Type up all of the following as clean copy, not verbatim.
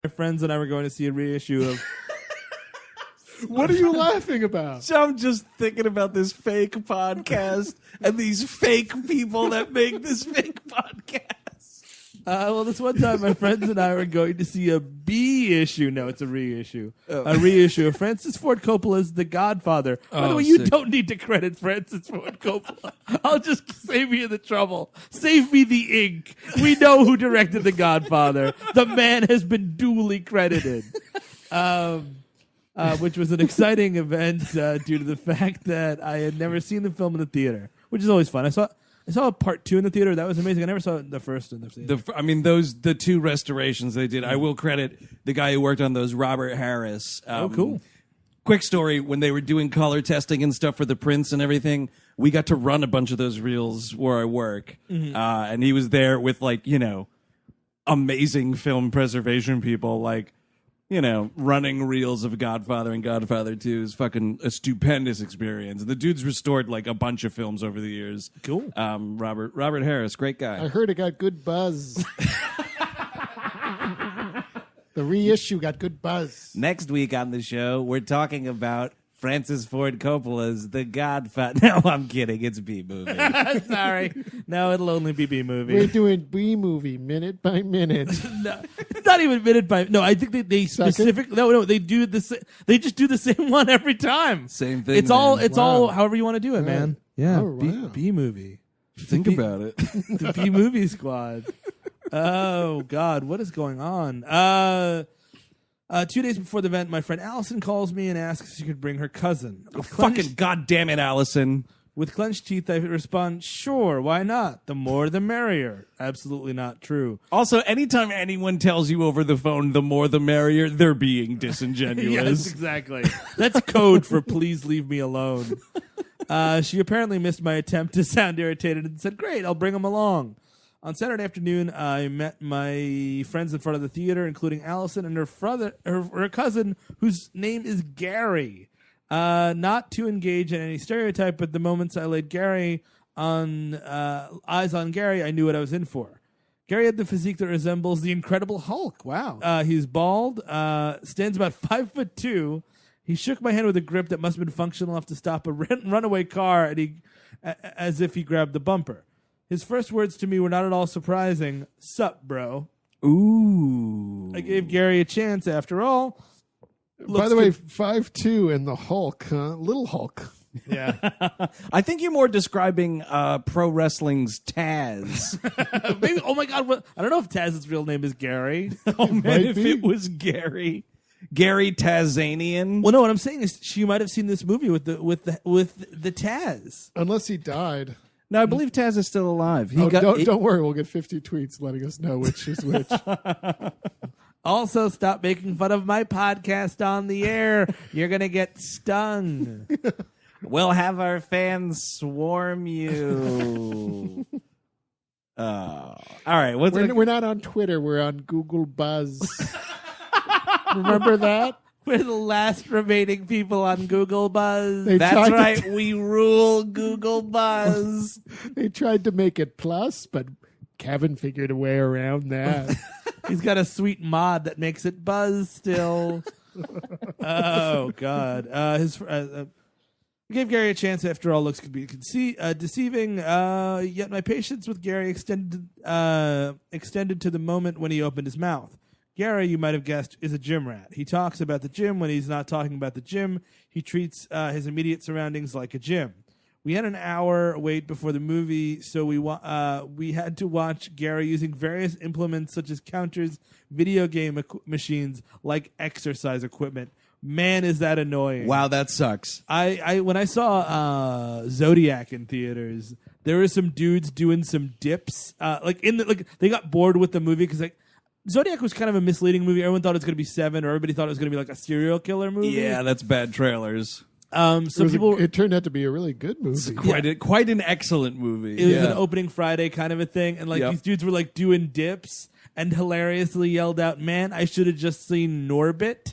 My friends and I were going to see a reissue of... What are you laughing about? So I'm just thinking about this fake podcast and these fake people that make this fake podcast. Well, this one time, my friends and I were going to see a B issue. No, it's a reissue. A reissue of Francis Ford Coppola's The Godfather. By the way, you don't need to credit Francis Ford Coppola. I'll just save you the trouble. Save me the ink. We know who directed The Godfather. The man has been duly credited. Which was an exciting event due to the fact that I had never seen the film in the theater, which is always fun. I saw part 2 in the theater. That was amazing. I never saw the first in the theater. The 2 restorations they did. I will credit the guy who worked on those, Robert Harris. Cool. Quick story: when they were doing color testing and stuff for the prints and everything, we got to run a bunch of those reels where I work, and he was there with amazing film preservation people running reels of Godfather and Godfather 2 is fucking a stupendous experience. The dude's restored a bunch of films over the years. Cool. Robert Harris, great guy. I heard it got good buzz. The reissue got good buzz. Next week on the show, we're talking about Francis Ford Coppola's The Godfather. No, I'm kidding. It's B-movie. Sorry. No, it'll only be B-movie. We're doing B-movie minute by minute. No, it's not even minute by... No, I think they specifically... No, they do they just do the same one every time. Same thing. It's all however you want to do it, man. Yeah, Oh, wow. B-movie. Think about it. The B-movie squad. Oh, God. What is going on? 2 days before the event, my friend Allison calls me and asks if she could bring her cousin. Fucking goddamn it, Allison. With clenched teeth, I respond, sure, why not? The more the merrier. Absolutely not true. Also, anytime anyone tells you over the phone, the more the merrier, they're being disingenuous. Yes, exactly. That's code for please leave me alone. She apparently missed my attempt to sound irritated and said, great, I'll bring him along. On Saturday afternoon, I met my friends in front of the theater, including Allison and her cousin, whose name is Gary. Not to engage in any stereotype, but the moments I laid eyes on Gary, I knew what I was in for. Gary had the physique that resembles the Incredible Hulk. Wow. He's bald, stands about 5'2". He shook my hand with a grip that must have been functional enough to stop a runaway car, and as if he grabbed the bumper. His first words to me were not at all surprising. Sup, bro? Ooh. I gave Gary a chance after all. By the way, 5'2" and the Hulk, Little Hulk. Yeah. I think you're more describing pro wrestling's Taz. Maybe, oh my God. I don't know if Taz's real name is Gary. Oh, man, if it was Gary Tazanian. Well, no, what I'm saying is she might have seen this movie with the Taz. Unless he died. No, I believe Taz is still alive. Don't worry. We'll get 50 tweets letting us know which is which. Also, stop making fun of my podcast on the air. You're going to get stung. We'll have our fans swarm you. All right. We're not on Twitter. We're on Google Buzz. Remember that? We're the last remaining people on Google Buzz. That's right. We rule Google Buzz. They tried to make it plus, but Kevin figured a way around that. He's got a sweet mod that makes it buzz still. Oh, God. We gave Gary a chance. After all, looks could be deceiving. Yet my patience with Gary extended to the moment when he opened his mouth. Gary, you might have guessed, is a gym rat. He talks about the gym when he's not talking about the gym. He treats his immediate surroundings like a gym. We had an hour wait before the movie, so we had to watch Gary using various implements such as counters, video game machines, like exercise equipment. Man, is that annoying! Wow, that sucks. When I saw Zodiac in theaters, there were some dudes doing some dips. They got bored with the movie because Zodiac was kind of a misleading movie. Everyone thought it was going to be Seven, or everybody thought it was going to be like a serial killer movie. Yeah, that's bad trailers. It turned out to be a really good movie. Quite an excellent movie. It was an opening Friday kind of a thing, and these dudes were doing dips and hilariously yelled out, "Man, I should have just seen Norbit."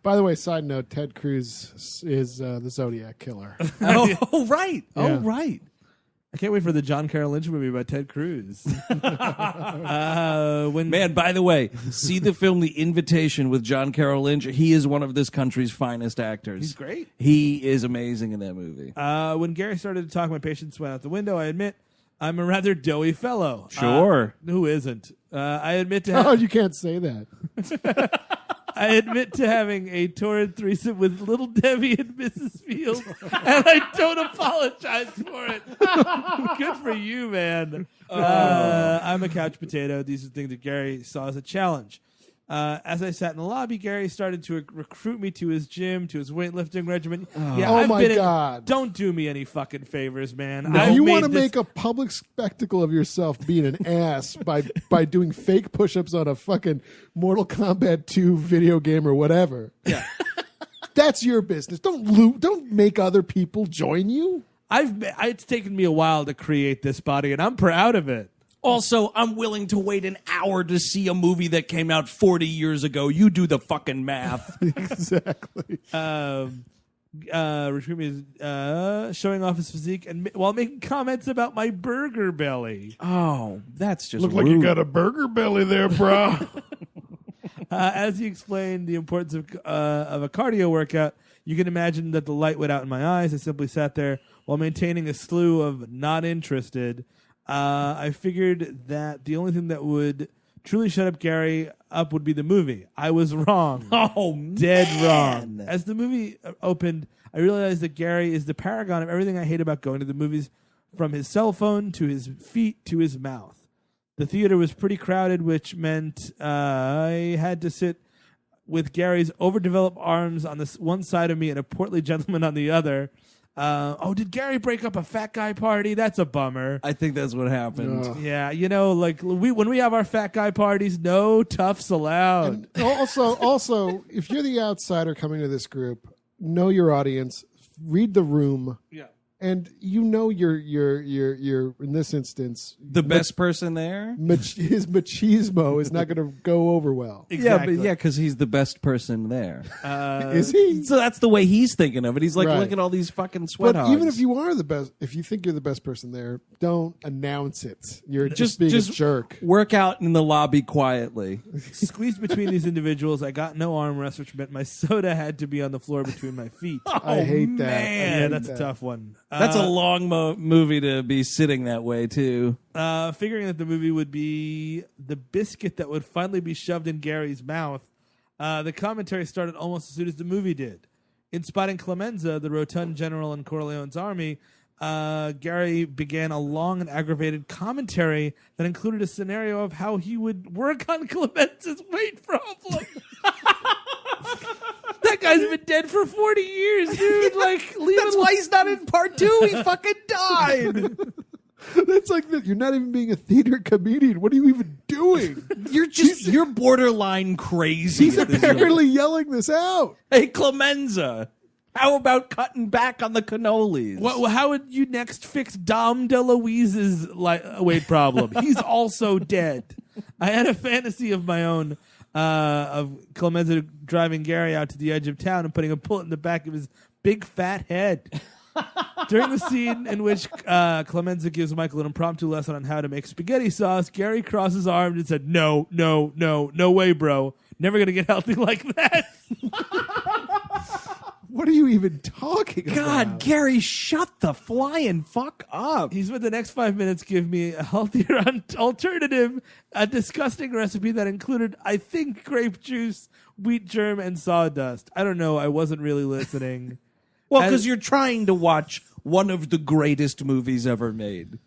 By the way, side note: Ted Cruz is the Zodiac killer. Oh, right. Yeah. Oh, right. I can't wait for the John Carroll Lynch movie about Ted Cruz. Man, by the way, see the film The Invitation with John Carroll Lynch. He is one of this country's finest actors. He's great. He is amazing in that movie. When Gary started to talk, my patience went out the window. I admit I'm a rather doughy fellow. Sure. Who isn't? I admit to Oh, you can't say that. I admit to having a torrid threesome with Little Debbie and Mrs. Fields, and I don't apologize for it. Good for you, man. I'm a couch potato. These are things that Gary saw as a challenge. As I sat in the lobby, Gary started to recruit me to his gym, to his weightlifting regimen. Yeah, Oh, my God. Don't do me any fucking favors, man. If you want to make a public spectacle of yourself being an ass by doing fake push-ups on a fucking Mortal Kombat 2 video game or whatever, that's your business. Don't make other people join you. It's taken me a while to create this body, and I'm proud of it. Also, I'm willing to wait an hour to see a movie that came out 40 years ago. You do the fucking math. Exactly. Recruit me is showing off his physique and while making comments about my burger belly. Oh, that's just Look rude. like you got a burger belly there, bro. As he explained the importance of a cardio workout, you can imagine that the light went out in my eyes. I simply sat there while maintaining a slew of not interested. I figured that the only thing that would truly shut up Gary up would be the movie. I was wrong. Oh, Dead man. wrong. As the movie opened, I realized that Gary is the paragon of everything I hate about going to the movies, from his cell phone to his feet to his mouth. The theater was pretty crowded, which meant I had to sit with Gary's overdeveloped arms on this one side of me and a portly gentleman on the other. Did Gary break up a fat guy party? That's a bummer. I think that's what happened. Yeah, like when we have our fat guy parties, no toughs allowed. And also, if you're the outsider coming to this group, know your audience, read the room. Yeah. And you're in this instance The best person there? his machismo is not going to go over well. Exactly. Yeah, because he's the best person there. Is he? So that's the way he's thinking of it. He's like, Right. look at all these fucking sweat But hogs. even if you are the best, if you think you're the best person there, don't announce it. You're just being a jerk. Work out in the lobby quietly. Squeezed between these individuals, I got no armrest, which meant my soda had to be on the floor between my feet. I hate that. man. I hate Yeah, that's that. a tough one. That's a long movie to be sitting that way, too. Figuring that the movie would be the biscuit that would finally be shoved in Gary's mouth, the commentary started almost as soon as the movie did. In spotting Clemenza, the rotund general in Corleone's army, Gary began a long and aggravated commentary that included a scenario of how he would work on Clemenza's weight problem. That guy's been dead for 40 years, dude. Like, leave That's why he's not in part 2. He fucking died. That's like that. You're not even being a theater comedian. What are you even doing? You're borderline crazy. He's at this apparently yelling this out. Hey, Clemenza, how about cutting back on the cannolis? How would you next fix Dom DeLuise's weight problem? He's also dead. I had a fantasy of my own of Clemenza driving Gary out to the edge of town and putting a bullet in the back of his big fat head. During the scene in which Clemenza gives Michael an impromptu lesson on how to make spaghetti sauce, Gary crossed his arms and said, no way, bro. Never going to get healthy like that. What are you even talking about? God, Gary, shut the flying fuck up. He spent the next 5 minutes giving me a healthier alternative, a disgusting recipe that included, I think, grape juice, wheat germ, and sawdust. I don't know. I wasn't really listening. Well, because you're trying to watch one of the greatest movies ever made.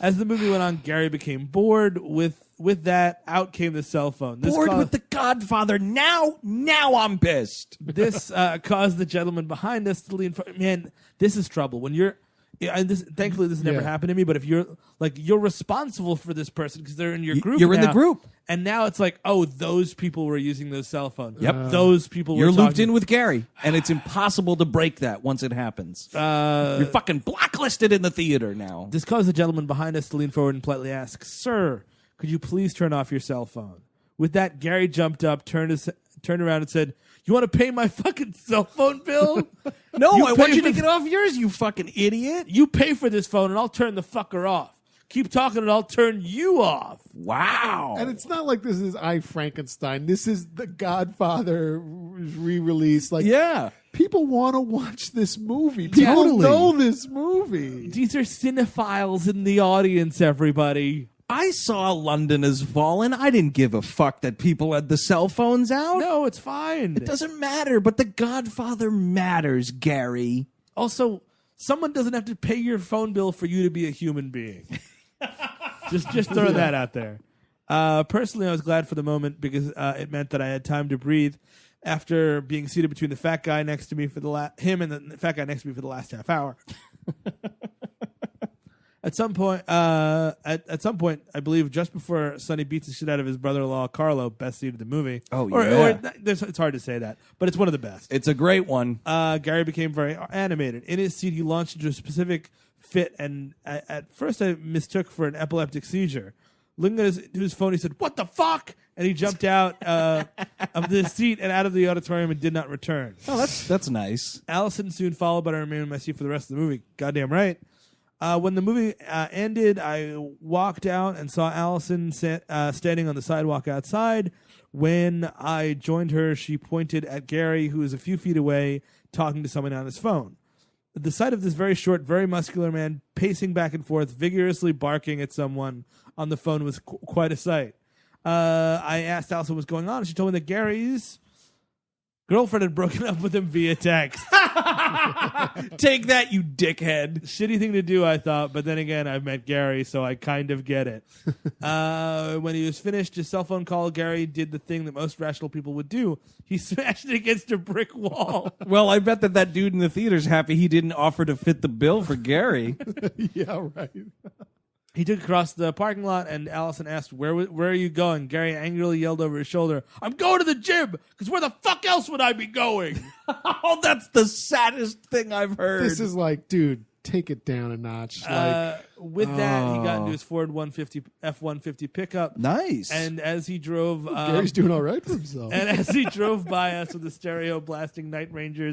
As the movie went on, Gary became bored. With that, out came the cell phone. Bored with The Godfather. Now I'm pissed. This caused the gentleman behind us to lean forward. Man, this is trouble. When you're, and thankfully this never happened to me, but if you're responsible for this person because they're in your group. You're in the now, group. And now it's like, oh, those people were using those cell phones. Yep. Those people were You're looped talking. in with Gary, and it's impossible to break that once it happens. You're fucking blacklisted in the theater now. This caused the gentleman behind us to lean forward and politely ask, "Sir, could you please turn off your cell phone?" With that, Gary jumped up, turned turned around and said, "You want to pay my fucking cell phone bill? No, I want you for to get off yours, you fucking idiot. You pay for this phone, and I'll turn the fucker off. Keep talking, and I'll turn you off." Wow. And it's not like this is I, Frankenstein. This is the Godfather re-release. Like, yeah. people want to watch this movie. People Totally. know this movie. These are cinephiles in the audience, everybody. I saw London Has Fallen. I didn't give a fuck that people had the cell phones out. No, it's fine. It doesn't matter, but The Godfather matters, Gary. Also, someone doesn't have to pay your phone bill for you to be a human being. just throw that out there. Personally, I was glad for the moment because it meant that I had time to breathe after being seated between the fat guy next to me for him and the fat guy next to me for the last half hour. At some point, I believe just before Sonny beats the shit out of his brother-in-law Carlo, best scene of the movie. Oh, Or it's hard to say that, but it's one of the best. It's a great one. Gary became very animated. In his seat, he launched into a specific fit, and at first I mistook for an epileptic seizure. Looking at his phone, he said, "What the fuck?" And he jumped out of the seat and out of the auditorium and did not return. Oh, that's nice. Allison soon followed, but I remained in my seat for the rest of the movie. Goddamn right. When the movie ended, I walked out and saw Allison standing on the sidewalk outside. When I joined her, she pointed at Gary, who was a few feet away, talking to someone on his phone. The sight of this very short, very muscular man pacing back and forth, vigorously barking at someone on the phone was quite a sight. I asked Allison what was going on, and she told me that Gary's girlfriend had broken up with him via text. Take that, you dickhead. Shitty thing to do, I thought, but then again, I've met Gary, so I kind of get it. When he was finished his cell phone call, Gary did the thing that most rational people would do. He smashed it against a brick wall. Well, I bet that dude in the theater's happy he didn't offer to fit the bill for Gary. Yeah, right. He took across the parking lot, and Allison asked, where are you going? Gary angrily yelled over his shoulder, "I'm going to the gym, because where the fuck else would I be going?" Oh, that's the saddest thing I've heard. This is like, dude, take it down a notch. With that, he got into his Ford F-150 pickup. Nice. And as he drove... Gary's doing all right for himself. And as he drove by us with the stereo blasting Night Rangers